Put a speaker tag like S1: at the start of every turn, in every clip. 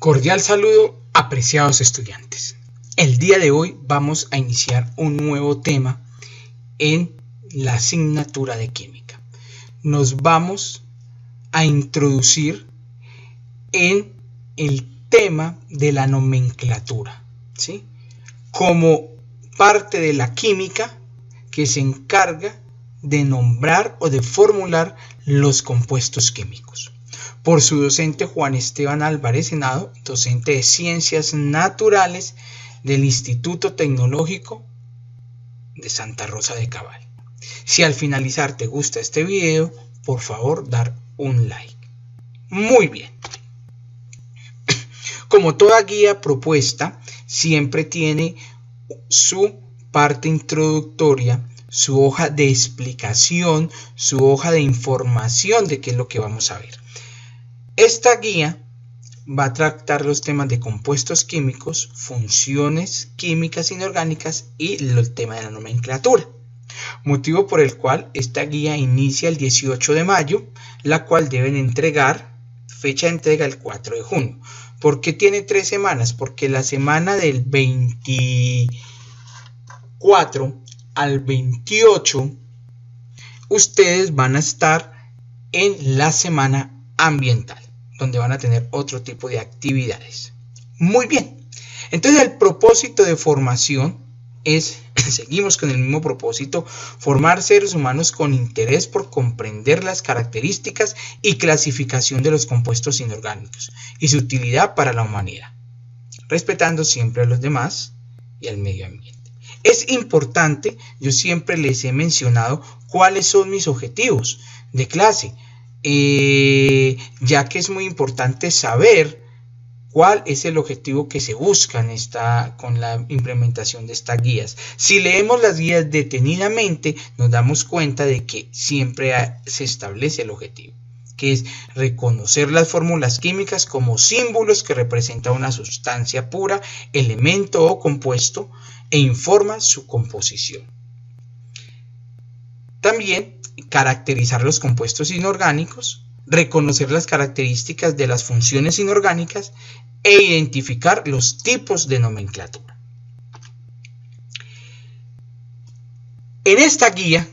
S1: Cordial saludo, apreciados estudiantes. El día de hoy vamos a iniciar un nuevo tema en la asignatura de química. Nos vamos a introducir en el tema de la nomenclatura, ¿sí? Como parte de la química que se encarga de nombrar o de formular los compuestos químicos. Por su docente Juan Esteban Álvarez Henao, docente de Ciencias Naturales del Instituto Tecnológico de Santa Rosa de Cabal. Si al finalizar te gusta este video, por favor dar un like. Muy bien. Como toda guía propuesta, siempre tiene su parte introductoria, su hoja de explicación, su hoja de información de qué es lo que vamos a ver. Esta guía va a tratar los temas de compuestos químicos, funciones químicas inorgánicas y el tema de la nomenclatura. Motivo por el cual esta guía inicia el 18 de mayo, la cual deben entregar, fecha de entrega el 4 de junio. ¿Por qué tiene 3 semanas? Porque la semana del 24 al 28 ustedes van a estar en la semana ambiental, donde van a tener otro tipo de actividades. Muy bien, entonces el propósito de formación es, seguimos con el mismo propósito, formar seres humanos con interés por comprender las características y clasificación de los compuestos inorgánicos y su utilidad para la humanidad, respetando siempre a los demás y al medio ambiente. Es importante, yo siempre les he mencionado cuáles son mis objetivos de clase, ya que es muy importante saber cuál es el objetivo que se busca con la implementación de estas guías. Si leemos las guías detenidamente, nos damos cuenta de que siempre se establece el objetivo, que es reconocer las fórmulas químicas como símbolos que representan una sustancia pura, elemento o compuesto e informa su composición. También caracterizar los compuestos inorgánicos, reconocer las características de las funciones inorgánicas e identificar los tipos de nomenclatura. En esta guía,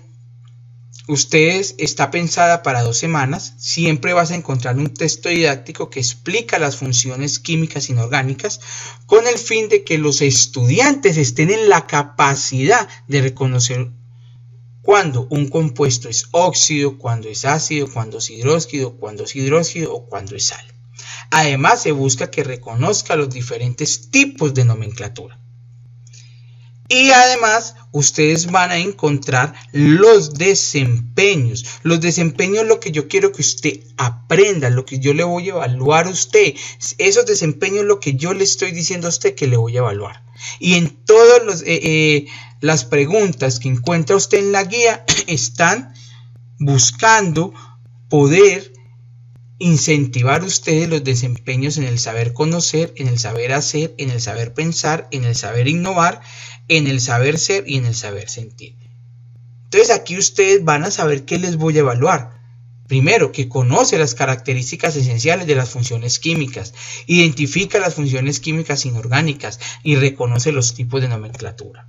S1: está pensada para 2 semanas. Siempre vas a encontrar un texto didáctico que explica las funciones químicas inorgánicas con el fin de que los estudiantes estén en la capacidad de reconocer cuando un compuesto es óxido, cuando es ácido, cuando es hidróxido o cuando es sal. Además, se busca que reconozca los diferentes tipos de nomenclatura. Y además, ustedes van a encontrar los desempeños. Los desempeños es lo que yo quiero que usted aprenda, lo que yo le voy a evaluar a usted. Esos desempeños es lo que yo le estoy diciendo a usted que le voy a evaluar. Y en todas las preguntas que encuentra usted en la guía están buscando poder incentivar ustedes los desempeños en el saber conocer, en el saber hacer, en el saber pensar, en el saber innovar, en el saber ser y en el saber sentir. Entonces aquí ustedes van a saber qué les voy a evaluar. Primero, que conoce las características esenciales de las funciones químicas, identifica las funciones químicas inorgánicas y reconoce los tipos de nomenclatura.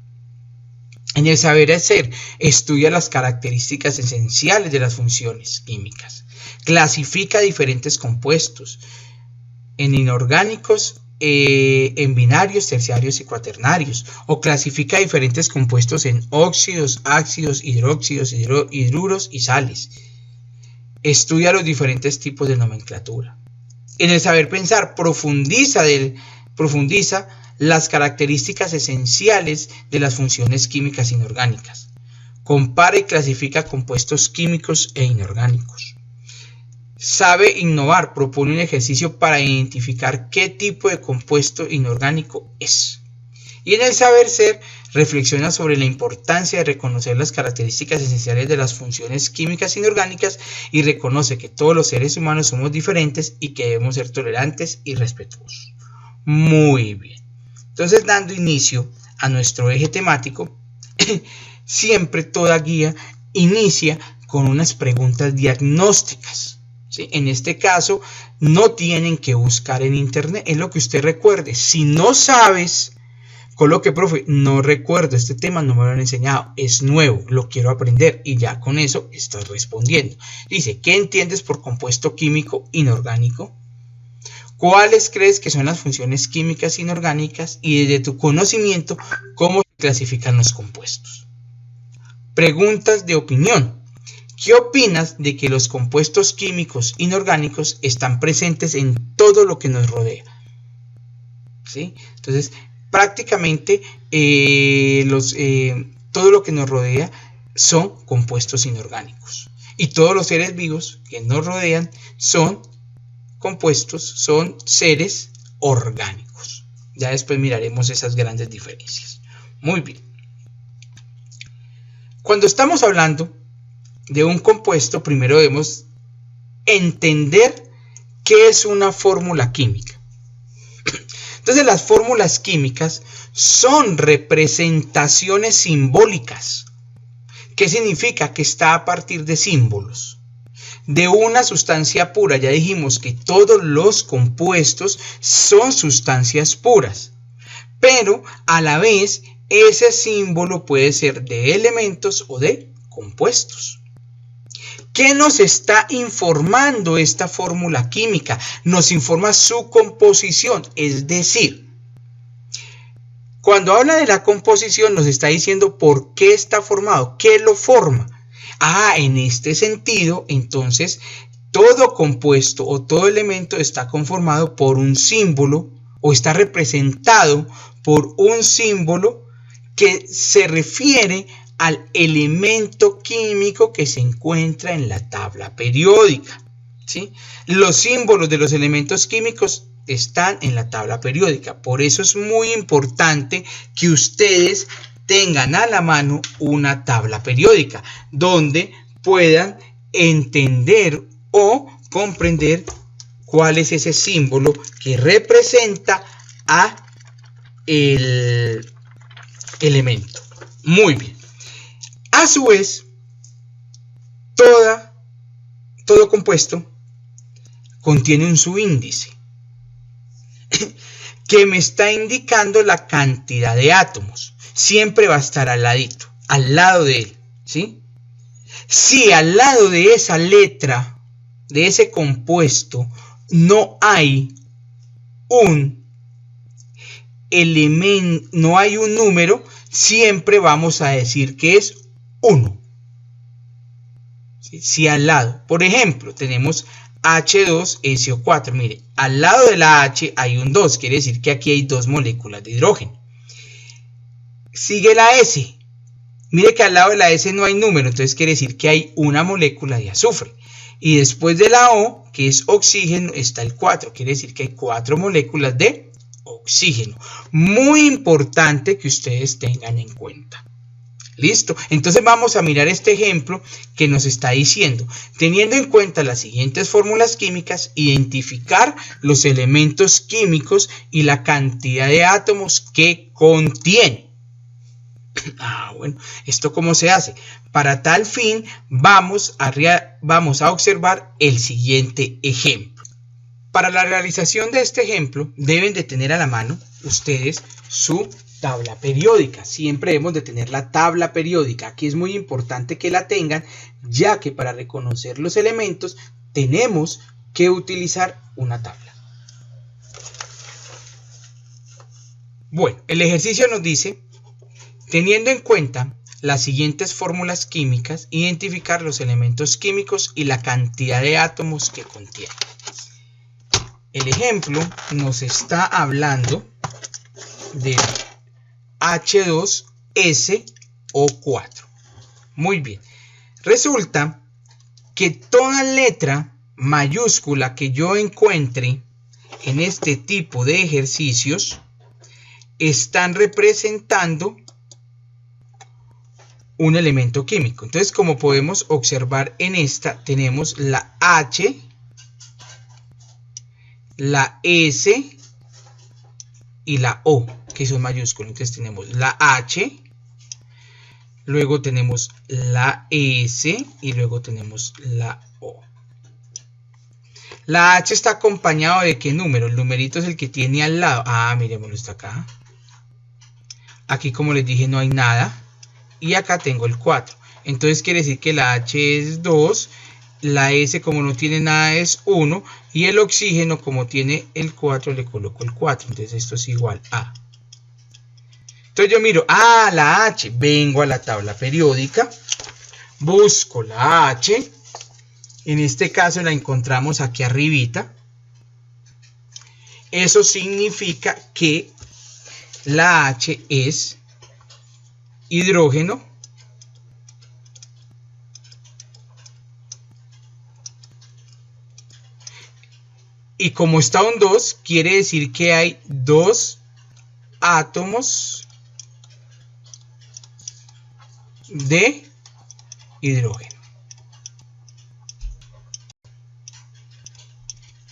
S1: En el saber hacer, estudia las características esenciales de las funciones químicas. Clasifica diferentes compuestos en inorgánicos, en binarios, terciarios y cuaternarios. O clasifica diferentes compuestos en óxidos, ácidos, hidróxidos, hidruros y sales. Estudia los diferentes tipos de nomenclatura. En el saber pensar, profundiza las características esenciales de las funciones químicas inorgánicas. Compara y clasifica compuestos químicos e inorgánicos. Sabe innovar, propone un ejercicio para identificar qué tipo de compuesto inorgánico es. Y en el saber ser, reflexiona sobre la importancia de reconocer las características esenciales de las funciones químicas inorgánicas y reconoce que todos los seres humanos somos diferentes y que debemos ser tolerantes y respetuosos. Muy bien. Entonces, dando inicio a nuestro eje temático, siempre toda guía inicia con unas preguntas diagnósticas. ¿sí? En este caso, no tienen que buscar en internet, es lo que usted recuerde. Si no sabes, coloque, profe, no recuerdo, este tema no me lo han enseñado, es nuevo, lo quiero aprender, y ya con eso estás respondiendo. Dice, ¿qué entiendes por compuesto químico inorgánico? ¿Cuáles crees que son las funciones químicas inorgánicas? Y desde tu conocimiento, ¿cómo se clasifican los compuestos? Preguntas de opinión. ¿Qué opinas de que los compuestos químicos inorgánicos están presentes en todo lo que nos rodea? ¿Sí? Entonces, prácticamente todo lo que nos rodea son compuestos inorgánicos. Y todos los seres vivos que nos rodean son compuestos, son seres orgánicos. Ya después miraremos esas grandes diferencias. Muy bien. Cuando estamos hablando de un compuesto, primero debemos entender qué es una fórmula química. Entonces, las fórmulas químicas son representaciones simbólicas. ¿Qué significa? Que está a partir de símbolos. De una sustancia pura, ya dijimos que todos los compuestos son sustancias puras, pero a la vez ese símbolo puede ser de elementos o de compuestos. ¿Qué nos está informando esta fórmula química? Nos informa su composición, es decir, cuando habla de la composición nos está diciendo por qué está formado, qué lo forma. En este sentido, entonces, todo compuesto o todo elemento está conformado por un símbolo o está representado por un símbolo que se refiere al elemento químico que se encuentra en la tabla periódica, ¿sí? Los símbolos de los elementos químicos están en la tabla periódica. Por eso es muy importante que ustedes tengan a la mano una tabla periódica donde puedan entender o comprender cuál es ese símbolo que representa a el elemento. Muy bien. A su vez, todo compuesto contiene un subíndice que me está indicando la cantidad de átomos. Siempre va a estar al ladito, al lado de él, ¿sí? Si al lado de esa letra, de ese compuesto, no hay un elemento, no hay un número, siempre vamos a decir que es 1. ¿Sí? Si al lado, por ejemplo, tenemos H2SO4, mire, al lado de la H hay un 2, quiere decir que aquí hay 2 moléculas de hidrógeno. Sigue la S, mire que al lado de la S no hay número, entonces quiere decir que hay una molécula de azufre. Y después de la O, que es oxígeno, está el 4, quiere decir que hay 4 moléculas de oxígeno. Muy importante que ustedes tengan en cuenta. ¿Listo? Entonces vamos a mirar este ejemplo que nos está diciendo, teniendo en cuenta las siguientes fórmulas químicas, identificar los elementos químicos y la cantidad de átomos que contiene. Bueno, ¿esto cómo se hace? Para tal fin vamos a observar el siguiente ejemplo. Para la realización de este ejemplo deben de tener a la mano ustedes su tabla periódica. Siempre debemos de tener la tabla periódica. Aquí es muy importante que la tengan, ya que para reconocer los elementos tenemos que utilizar una tabla. Bueno, el ejercicio nos dice, teniendo en cuenta las siguientes fórmulas químicas, identificar los elementos químicos y la cantidad de átomos que contienen. El ejemplo nos está hablando de H2SO4. Muy bien. Resulta que toda letra mayúscula que yo encuentre en este tipo de ejercicios están representando un elemento químico. Entonces, como podemos observar en esta, tenemos la H, la S y la O, que son mayúsculas. Entonces tenemos la H, luego tenemos la S y luego tenemos la O. La H está acompañado de ¿qué número? El numerito es el que tiene al lado. Ah, miremoslo, está acá. Aquí, como les dije, no hay nada. Y acá tengo el 4. Entonces quiere decir que la H es 2. La S, como no tiene nada, es 1. Y el oxígeno, como tiene el 4, le coloco el 4. Entonces esto es igual a. Entonces yo miro, la H. Vengo a la tabla periódica. Busco la H. En este caso la encontramos aquí arribita. Eso significa que la H es hidrógeno y como está un 2, quiere decir que hay 2 átomos de hidrógeno.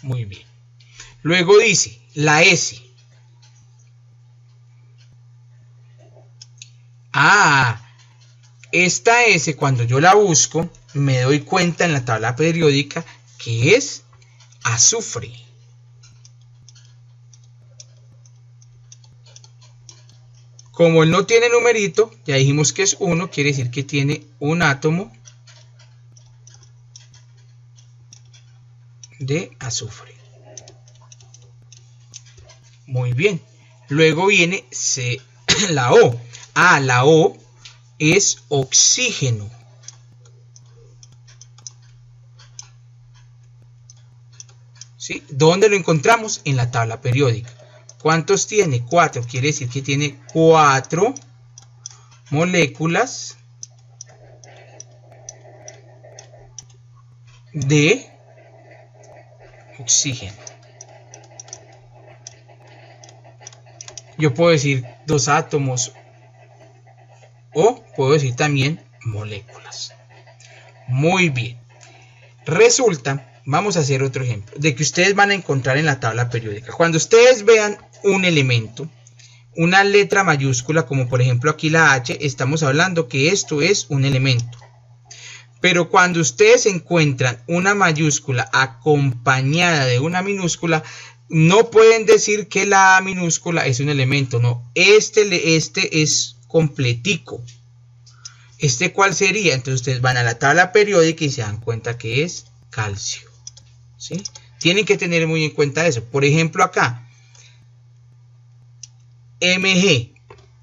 S1: Muy bien. Luego dice la S. Esta S, cuando yo la busco, me doy cuenta en la tabla periódica que es azufre. Como él no tiene numerito, ya dijimos que es 1, quiere decir que tiene un átomo de azufre. Muy bien. Luego viene la O. La O es oxígeno. ¿Sí? ¿Dónde lo encontramos? En la tabla periódica. ¿Cuántos tiene? 4. Quiere decir que tiene 4 moléculas de oxígeno. Yo puedo decir 2 átomos o puedo decir también moléculas. Muy bien. Resulta, vamos a hacer otro ejemplo, de que ustedes van a encontrar en la tabla periódica. Cuando ustedes vean un elemento, una letra mayúscula, como por ejemplo aquí la H, estamos hablando que esto es un elemento. Pero cuando ustedes encuentran una mayúscula acompañada de una minúscula, no pueden decir que la A minúscula es un elemento, no. Este es completico. ¿Cuál sería? Entonces ustedes van a la tabla periódica y se dan cuenta que es calcio. ¿Sí? Tienen que tener muy en cuenta eso. Por ejemplo acá, Mg.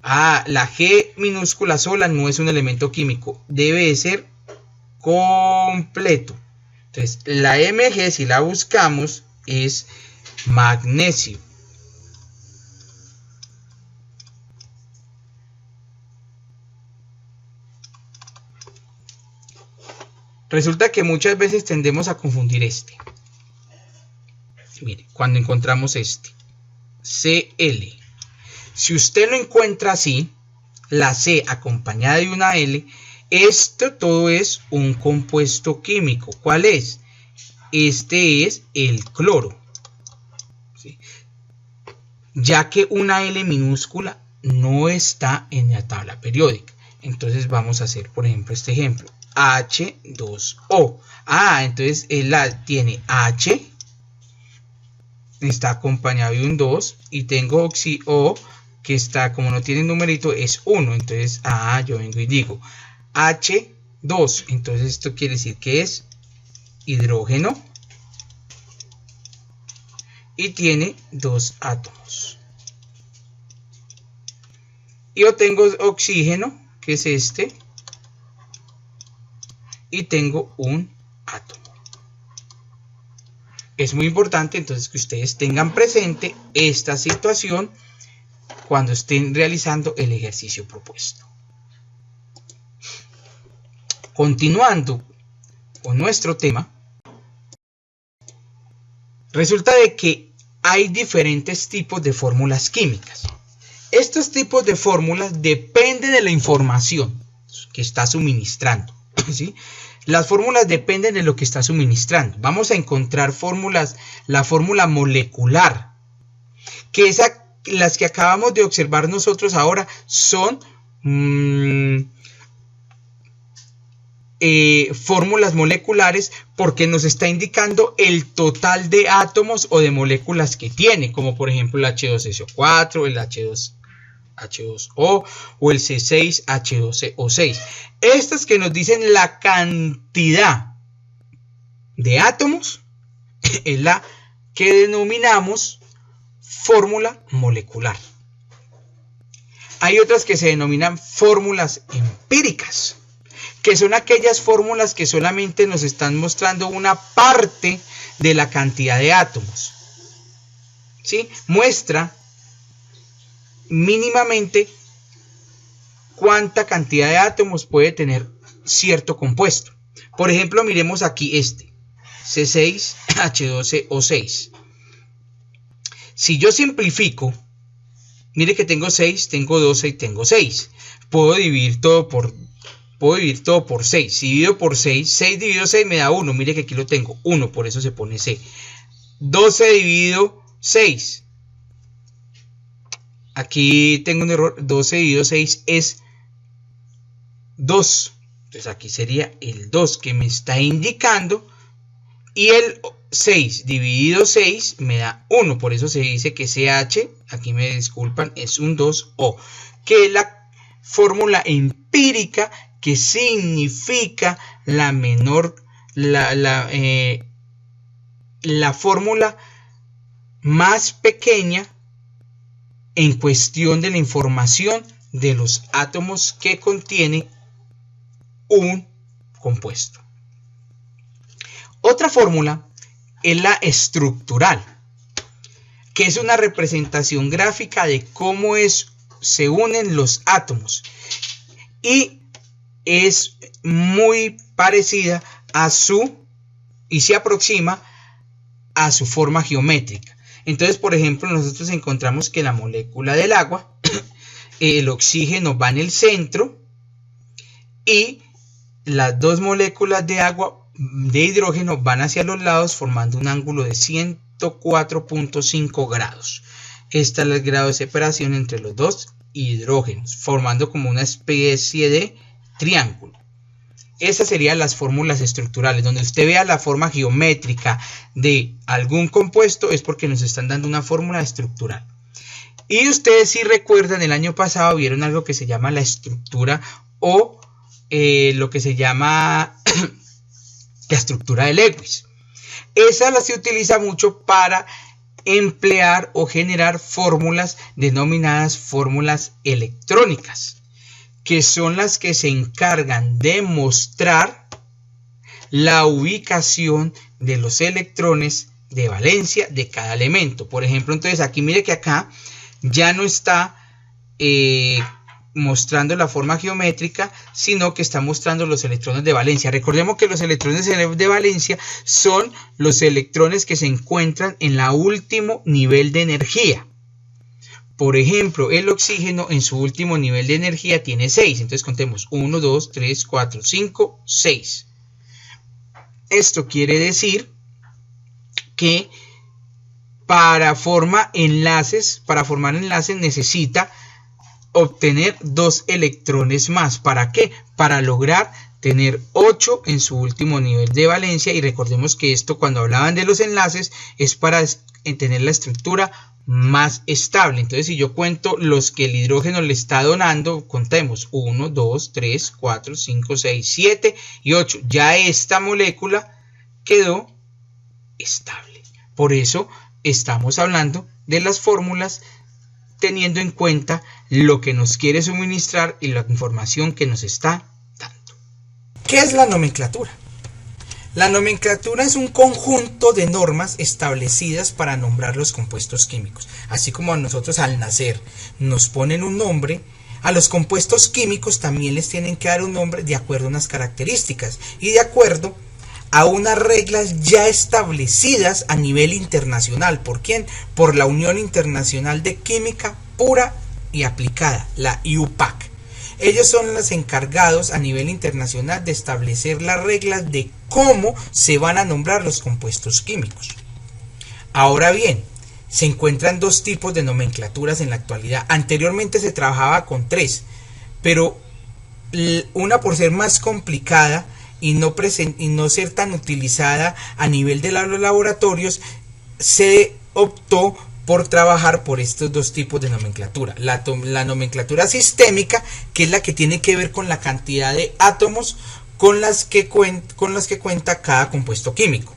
S1: La G minúscula sola no es un elemento químico. Debe ser completo. Entonces la Mg, si la buscamos, es magnesio. Resulta que muchas veces tendemos a confundir este. Mire, cuando encontramos este, Cl. Si usted lo encuentra así, la C acompañada de una L, esto todo es un compuesto químico. ¿Cuál es? Este es el cloro. ¿Sí? Ya que una L minúscula no está en la tabla periódica. Entonces vamos a hacer, por ejemplo, este ejemplo. H2O. Entonces él tiene H, está acompañado de un 2 y tengo O que está, como no tiene numerito, es 1. Entonces yo vengo y digo H2. Entonces esto quiere decir que es hidrógeno y tiene 2 átomos. Y yo tengo oxígeno, que es este, y tengo un átomo. Es muy importante entonces que ustedes tengan presente esta situación cuando estén realizando el ejercicio propuesto. Continuando con nuestro tema, resulta de que hay diferentes tipos de fórmulas químicas. Estos tipos de fórmulas dependen de la información que está suministrando, ¿sí? Las fórmulas dependen de lo que está suministrando. Vamos a encontrar fórmulas, la fórmula molecular, que las que acabamos de observar nosotros ahora son fórmulas moleculares porque nos está indicando el total de átomos o de moléculas que tiene, como por ejemplo el H2SO4, el H2O o el C6H12O6. Estas que nos dicen la cantidad de átomos es la que denominamos fórmula molecular. Hay otras que se denominan fórmulas empíricas, que son aquellas fórmulas que solamente nos están mostrando una parte de la cantidad de átomos. ¿Sí? Muestra mínimamente cuánta cantidad de átomos puede tener cierto compuesto. Por ejemplo, miremos aquí este, C6H12O6. Si yo simplifico, mire que tengo 6, tengo 12 y tengo 6. Puedo dividir todo por 6. Si divido por 6, 6 dividido 6 me da 1. Mire que aquí lo tengo, 1, por eso se pone C. 12 dividido 6. Aquí tengo un error, 12 dividido 6 es 2. Entonces aquí sería el 2 que me está indicando. Y el 6 dividido 6 me da 1. Por eso se dice que CH, aquí me disculpan, es un 2O. Que es la fórmula empírica que significa la fórmula más pequeña en cuestión de la información de los átomos que contiene un compuesto. Otra fórmula es la estructural, que es una representación gráfica de cómo se unen los átomos y es muy parecida y se aproxima a su forma geométrica. Entonces, por ejemplo, nosotros encontramos que la molécula del agua, el oxígeno va en el centro y las dos moléculas de hidrógeno van hacia los lados formando un ángulo de 104.5 grados. Este es el grado de separación entre los dos hidrógenos, formando como una especie de triángulo. Esas serían las fórmulas estructurales. Donde usted vea la forma geométrica de algún compuesto es porque nos están dando una fórmula estructural. Y ustedes, si recuerdan, el año pasado vieron algo que se llama la estructura o lo que se llama la estructura de Lewis. Esa se utiliza mucho para emplear o generar fórmulas denominadas fórmulas electrónicas, que son las que se encargan de mostrar la ubicación de los electrones de valencia de cada elemento. Por ejemplo, entonces aquí mire que acá ya no está mostrando la forma geométrica, sino que está mostrando los electrones de valencia. Recordemos que los electrones de valencia son los electrones que se encuentran en el último nivel de energía. Por ejemplo, el oxígeno en su último nivel de energía tiene 6. Entonces contemos 1, 2, 3, 4, 5, 6. Esto quiere decir que para formar enlaces necesita obtener 2 electrones más. ¿Para qué? Para lograr tener 8 en su último nivel de valencia. Y recordemos que esto, cuando hablaban de los enlaces, es para tener la estructura más estable. Entonces, si yo cuento los que el hidrógeno le está donando, contemos 1, 2, 3, 4, 5, 6, 7 y 8. Ya esta molécula quedó estable. Por eso estamos hablando de las fórmulas teniendo en cuenta lo que nos quiere suministrar y la información que nos está dando. ¿Qué es la nomenclatura? La nomenclatura es un conjunto de normas establecidas para nombrar los compuestos químicos. Así como a nosotros al nacer nos ponen un nombre, a los compuestos químicos también les tienen que dar un nombre de acuerdo a unas características y de acuerdo a unas reglas ya establecidas a nivel internacional. ¿Por quién? Por la Unión Internacional de Química Pura y Aplicada, la IUPAC. Ellos son los encargados a nivel internacional de establecer las reglas de cómo se van a nombrar los compuestos químicos. Ahora bien, se encuentran 2 tipos de nomenclaturas en la actualidad. Anteriormente se trabajaba con 3, pero una, por ser más complicada, y no ser tan utilizada a nivel de los laboratorios, se optó por trabajar por estos dos tipos de nomenclatura. La nomenclatura sistémica, que es la que tiene que ver con la cantidad de átomos con las que cuenta cada compuesto químico.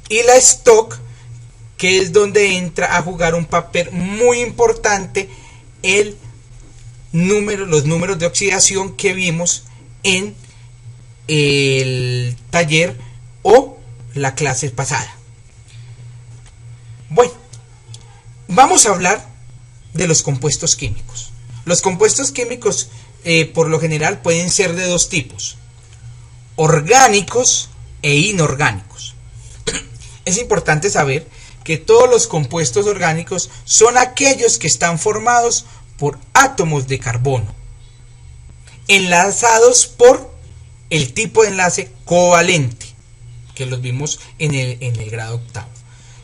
S1: Y la stock, que es donde entra a jugar un papel muy importante los números de oxidación que vimos en el taller o la clase pasada. Bueno, vamos a hablar de los compuestos químicos. Los compuestos químicos por lo general pueden ser de dos tipos: orgánicos e inorgánicos. Es importante saber que todos los compuestos orgánicos son aquellos que están formados por átomos de carbono, enlazados por el tipo de enlace covalente, que los vimos en el grado octavo.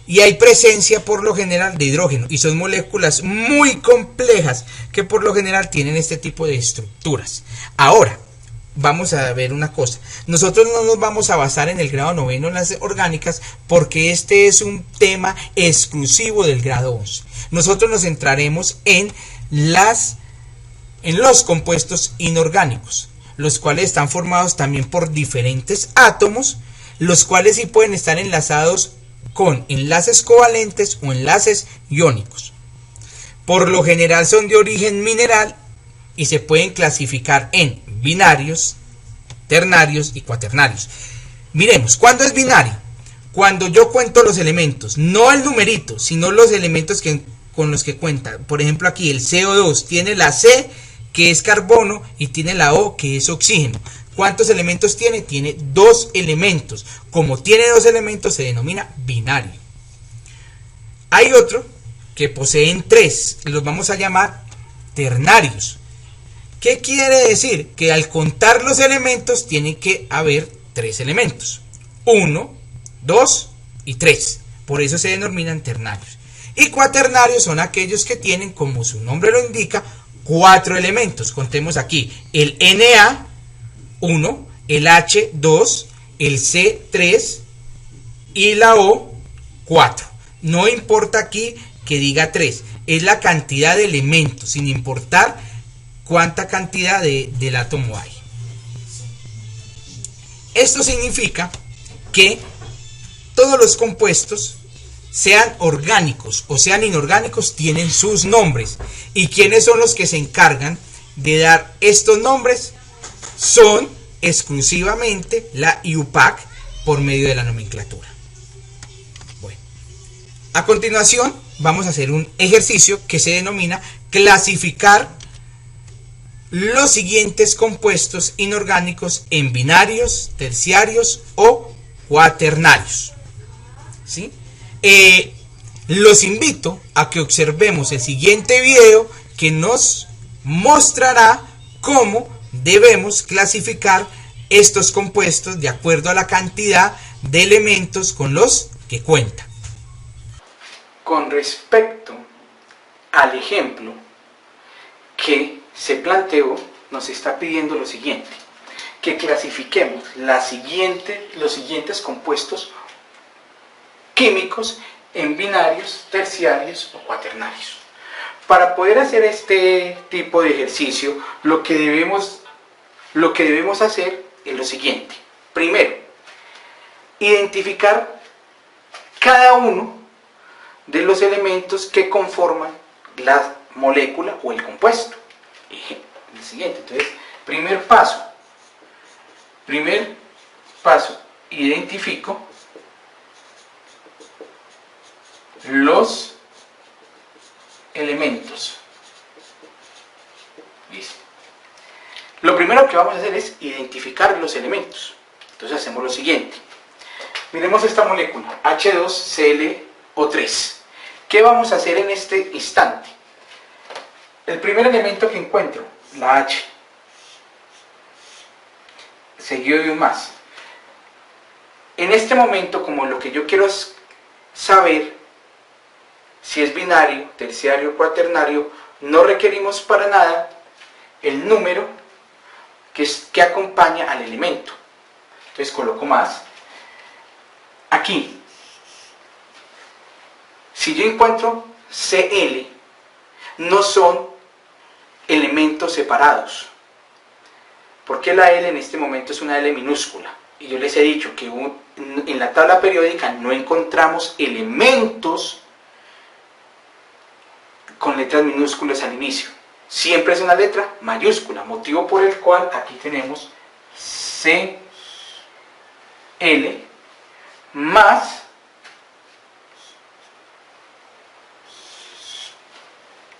S1: Y hay presencia por lo general de hidrógeno, y son moléculas muy complejas que por lo general tienen este tipo de estructuras. Ahora, vamos a ver una cosa. Nosotros no nos vamos a basar en el grado noveno en las orgánicas, porque este es un tema exclusivo del grado 11. Nosotros nos centraremos en los compuestos inorgánicos, los cuales están formados también por diferentes átomos, los cuales sí pueden estar enlazados con enlaces covalentes o enlaces iónicos. Por lo general son de origen mineral y se pueden clasificar en binarios, ternarios y cuaternarios. Miremos, ¿cuándo es binario? Cuando yo cuento los elementos, no el numerito, sino los elementos con los que cuenta. Por ejemplo, aquí el CO2 tiene la C, que es carbono, y tiene la O, que es oxígeno. ¿Cuántos elementos tiene? Tiene 2 elementos. Como tiene 2 elementos, se denomina binario. Hay otro que poseen 3, los vamos a llamar ternarios. ¿Qué quiere decir? Que al contar los elementos, tiene que haber 3 elementos. 1, 2 y 3. Por eso se denominan ternarios. Y cuaternarios son aquellos que tienen, como su nombre lo indica, 4 elementos. Contemos aquí: el Na, 1, el H, 2, el C, 3 y la O, 4. No importa aquí que diga 3, es la cantidad de elementos, sin importar cuánta cantidad del átomo hay. Esto significa que todos los compuestos, sean orgánicos o sean inorgánicos, tienen sus nombres. ¿Y quiénes son los que se encargan de dar estos nombres? Son exclusivamente la IUPAC por medio de la nomenclatura. Bueno, a continuación vamos a hacer un ejercicio que se denomina clasificar los siguientes compuestos inorgánicos en binarios, terciarios o cuaternarios. ¿Sí? Los invito a que observemos el siguiente video, que nos mostrará cómo debemos clasificar estos compuestos de acuerdo a la cantidad de elementos con los que cuentan. Con respecto al ejemplo que se planteó, nos está pidiendo lo siguiente: que clasifiquemos los siguientes compuestos químicos en binarios, terciarios o cuaternarios. Para poder hacer este tipo de ejercicio, lo que debemos hacer es lo siguiente. Primero, identificar cada uno de los elementos que conforman la molécula o el compuesto. El siguiente, entonces, primer paso, identifico los elementos. ¿Listo? Lo primero que vamos a hacer es identificar los elementos. Entonces hacemos lo siguiente. Miremos esta molécula, H2ClO3. ¿Qué vamos a hacer en este instante? El primer elemento que encuentro, la H, seguido de un más. En este momento, como lo que yo quiero es saber si es binario, terciario o cuaternario, no requerimos para nada el número que acompaña al elemento. Entonces coloco más. Aquí, si yo encuentro CL, no son elementos separados, porque la L en este momento es una L minúscula, y yo les he dicho que en la tabla periódica no encontramos elementos con letras minúsculas al inicio, siempre es una letra mayúscula, motivo por el cual aquí tenemos CL más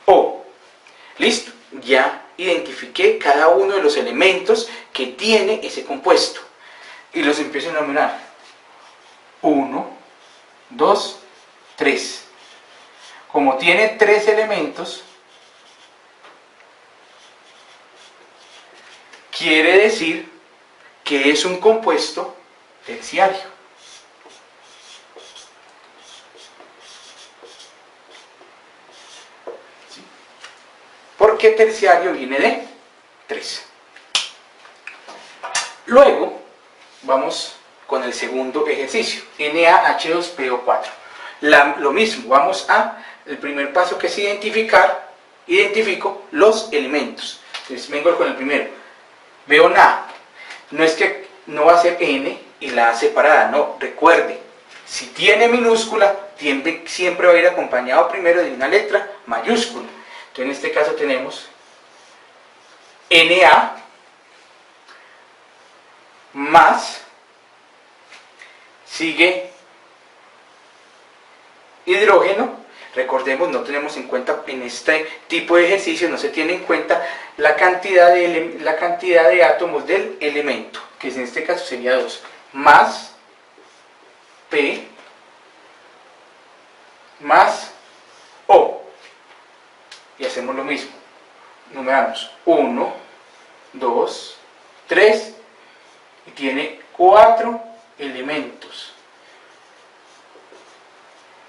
S1: O. Listo, ya identifiqué cada uno de los elementos que tiene ese compuesto y los empiezo a enumerar. 1, 2, 3. Como tiene 3 elementos, quiere decir que es un compuesto terciario. Porque terciario viene de 3. Luego vamos con el segundo ejercicio, NaH2PO4. Lo mismo, vamos a el primer paso, que es identifico los elementos. Entonces vengo con el primero. Veo Na. No es que no va a ser N y la A separada, no. Recuerde, si tiene minúscula, siempre va a ir acompañado primero de una letra mayúscula. Entonces en este caso tenemos Na más, sigue hidrógeno. Recordemos, no tenemos en cuenta en este tipo de ejercicio, no se tiene en cuenta la cantidad de átomos del elemento, que en este caso sería 2, más P más O. Y hacemos lo mismo, numeramos 1, 2, 3, y tiene 4 elementos.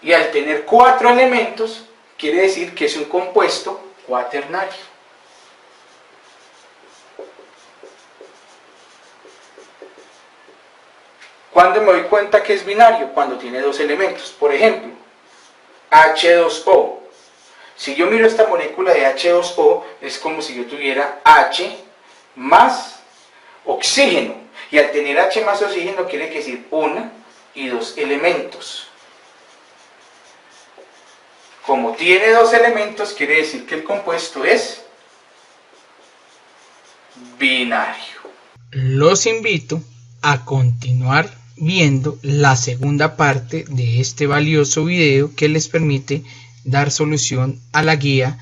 S1: Y al tener 4 elementos, quiere decir que es un compuesto cuaternario. ¿Cuándo me doy cuenta que es binario? Cuando tiene 2 elementos. Por ejemplo, H2O. Si yo miro esta molécula de H2O, es como si yo tuviera H más oxígeno. Y al tener H más oxígeno, quiere decir 1 y 2 elementos. Como tiene 2 elementos, quiere decir que el compuesto es binario. Los invito a continuar viendo la segunda parte de este valioso video que les permite dar solución a la guía